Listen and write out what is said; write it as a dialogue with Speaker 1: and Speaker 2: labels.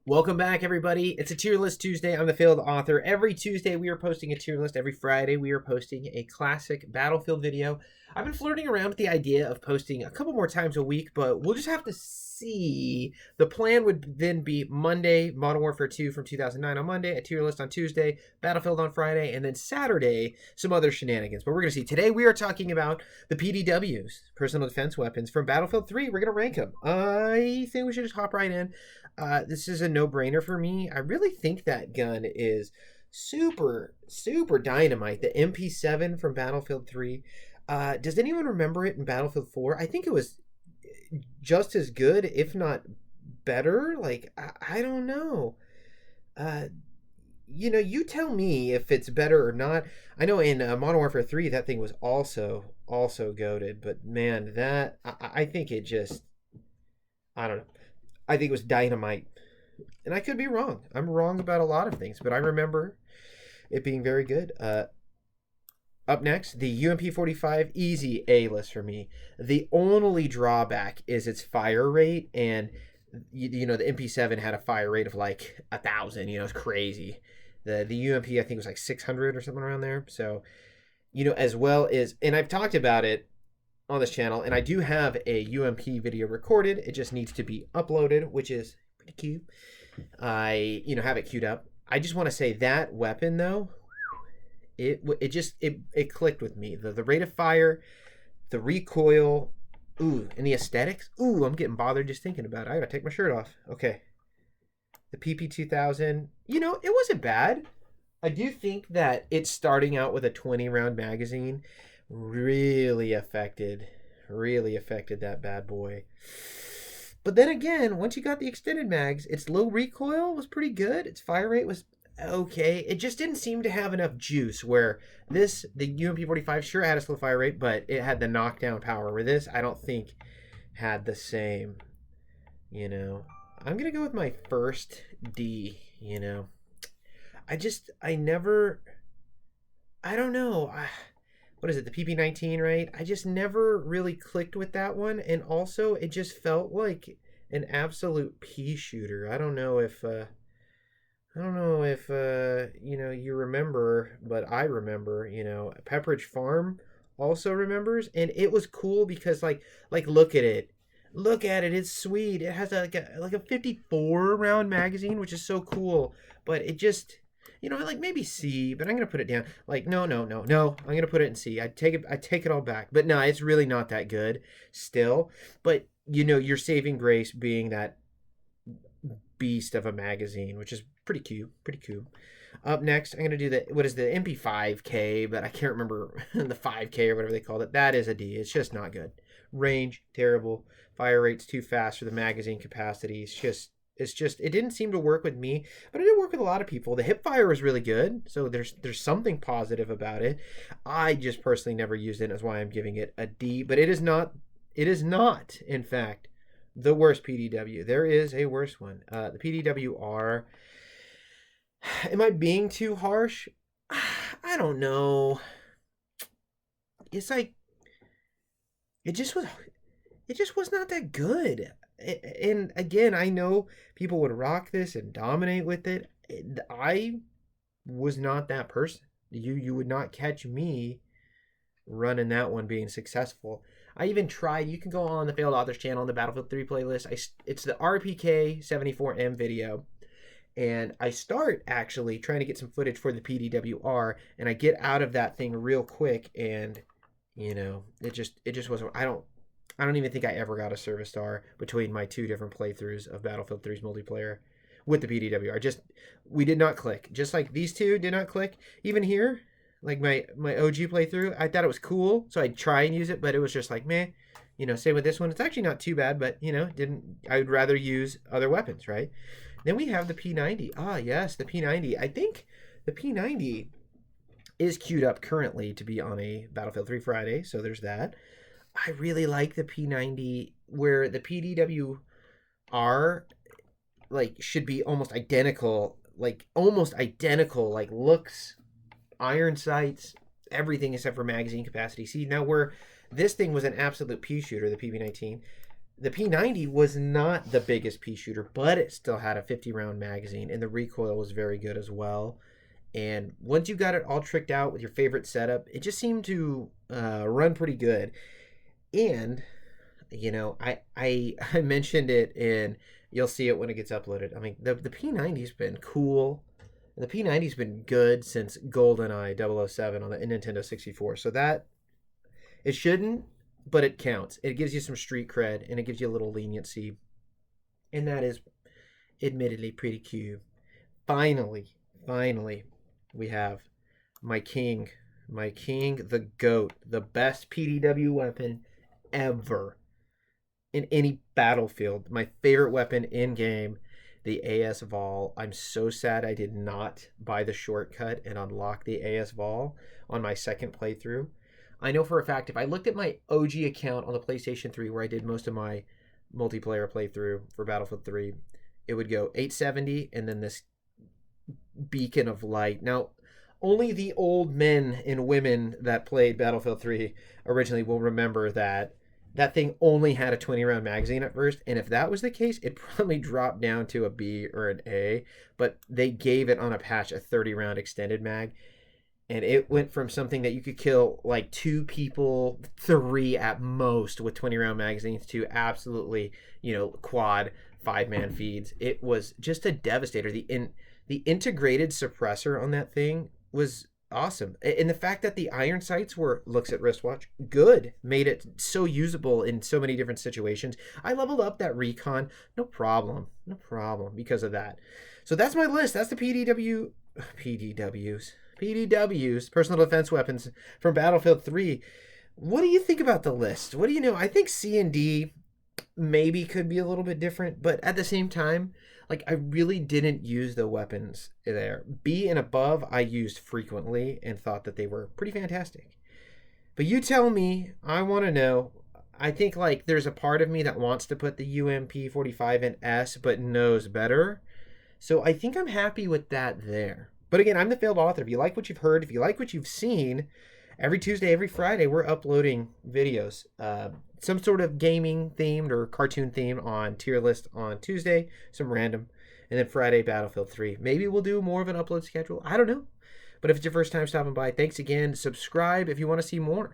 Speaker 1: Welcome back, everybody. It's a tier list Tuesday. I'm the failed author. Every Tuesday, we are posting a tier list. Every Friday, we are posting a classic Battlefield video. I've been flirting around with the idea of posting a couple more times a week, but we'll just have to see. The plan would then be Monday, Modern Warfare 2 from 2009 on Monday, a tier list on Tuesday, Battlefield on Friday, and then Saturday, some other shenanigans. But we're going to see. Today, we are talking about the PDWs, personal defense weapons, from Battlefield 3. We're going to rank them. I think we should just hop right in. This is a no-brainer for me. I really think that gun is super, super dynamite. The MP7 from Battlefield 3. Does anyone remember it in Battlefield 4? I think it was just as good, if not better. Like, I don't know. You tell me if it's better or not. I know in Modern Warfare 3, that thing was also goated. But, man, I think it just... I don't know. I think it was dynamite. And I could be wrong. I'm wrong about a lot of things, but I remember it being very good. Up next, the UMP-45, easy A-list for me. The only drawback is its fire rate, and the MP7 had a fire rate of like 1,000. It's crazy. The UMP, I think, was like 600 or something around there. So, as well as, and I've talked about it on this channel, and I do have a UMP video recorded. It just needs to be uploaded, which is pretty cute. I have it queued up. I just want to say that weapon though, it clicked with me. The rate of fire, the recoil, and the aesthetics. I'm getting bothered just thinking about it. I gotta take my shirt off. Okay. The PP2000, it wasn't bad. I do think that it's starting out with a 20 round magazine really affected that bad boy. But then again, once you got the extended mags, its low recoil was pretty good. Its fire rate was okay. It just didn't seem to have enough juice, where the UMP-45 sure had a slow fire rate, but it had the knockdown power, where this I don't think had the same. I'm gonna go with my first D. I don't know. What is it, the PP19, right? I just never really clicked with that one, and also it just felt like an absolute pea shooter. I don't know if you remember, but I remember. Pepperidge Farm also remembers, and it was cool because like look at it, it's sweet. It has like a 54 round magazine, which is so cool, but it just. Like maybe C, but I'm gonna put it down. Like no. I'm gonna put it in C. I take it all back. But no, it's really not that good still. But your saving grace being that beast of a magazine, which is pretty cute. Up next, I'm gonna do the MP5K, but I can't remember the 5K or whatever they called it. That is a D. It's just not good. Range terrible. Fire rate's too fast for the magazine capacity. It didn't seem to work with me, but it did work with a lot of people. The hip fire was really good, so there's something positive about it. I just personally never used it, that's why I'm giving it a D. But it is not, in fact, the worst PDW. There is a worse one. The PDW-R. Am I being too harsh? I don't know. It's like it just was not that good. And again, I know people would rock this and dominate with it. I was not that person. You would not catch me running that one being successful. I even tried. You can go on the Failed Authors channel on the Battlefield 3 playlist. It's the RPK 74M video. And I start actually trying to get some footage for the PDWR, and I get out of that thing real quick, and it just wasn't. I don't even think I ever got a service star between my two different playthroughs of Battlefield 3's multiplayer with the PDWR. We did not click. Just like these two did not click. Even here, like my OG playthrough, I thought it was cool, so I'd try and use it, but it was just like, meh. Same with this one. It's actually not too bad, but, I would rather use other weapons, right? Then we have the P90. Ah, yes, the P90. I think the P90 is queued up currently to be on a Battlefield 3 Friday, so there's that. I really like the P90, where the PDWR should be almost identical, like looks, iron sights, everything except for magazine capacity. See, now where this thing was an absolute pea shooter, the PB19, the P90 was not the biggest pea shooter, but it still had a 50 round magazine, and the recoil was very good as well. And once you got it all tricked out with your favorite setup, it just seemed to run pretty good. And I mentioned it, and you'll see it when it gets uploaded. I mean, the P90's been cool. The P90's been good since GoldenEye 007 on the Nintendo 64. So that it shouldn't, but it counts. It gives you some street cred, and it gives you a little leniency, and that is admittedly pretty cute. Finally, we have my king, the GOAT, the best PDW weapon ever in any battlefield. My favorite weapon in game, the AS Vol. I'm so sad I did not buy the shortcut and unlock the AS Vol on my second playthrough. I know for a fact if I looked at my OG account on the PlayStation 3 where I did most of my multiplayer playthrough for Battlefield 3, it would go 870 and then this beacon of light. Now, only the old men and women that played Battlefield 3 originally will remember that that thing only had a 20 round magazine at first, and if that was the case, it probably dropped down to a B or an A, but they gave it on a patch a 30 round extended mag, and it went from something that you could kill like 2 people, 3 at most with 20 round magazines to absolutely, quad 5-man feeds. It was just a devastator. The integrated suppressor on that thing was awesome. And the fact that the iron sights looks at wristwatch, good, made it so usable in so many different situations. I leveled up that recon, no problem because of that. So that's my list. That's the PDWs, personal defense weapons from Battlefield 3. What do you think about the list? What do you know? I think C and D maybe could be a little bit different, but at the same time, like, I really didn't use the weapons there. B and above I used frequently and thought that they were pretty fantastic. But you tell me, I want to know. I think like there's a part of me that wants to put the UMP45 in S but knows better. So I think I'm happy with that there. But again, I'm the failed author. If you like what you've heard, if you like what you've seen, every Tuesday, every Friday, we're uploading videos. Some sort of gaming themed or cartoon themed on tier list on Tuesday, some random, and then Friday Battlefield 3. Maybe we'll do more of an upload schedule. I don't know. But if it's your first time stopping by, thanks again. Subscribe if you want to see more.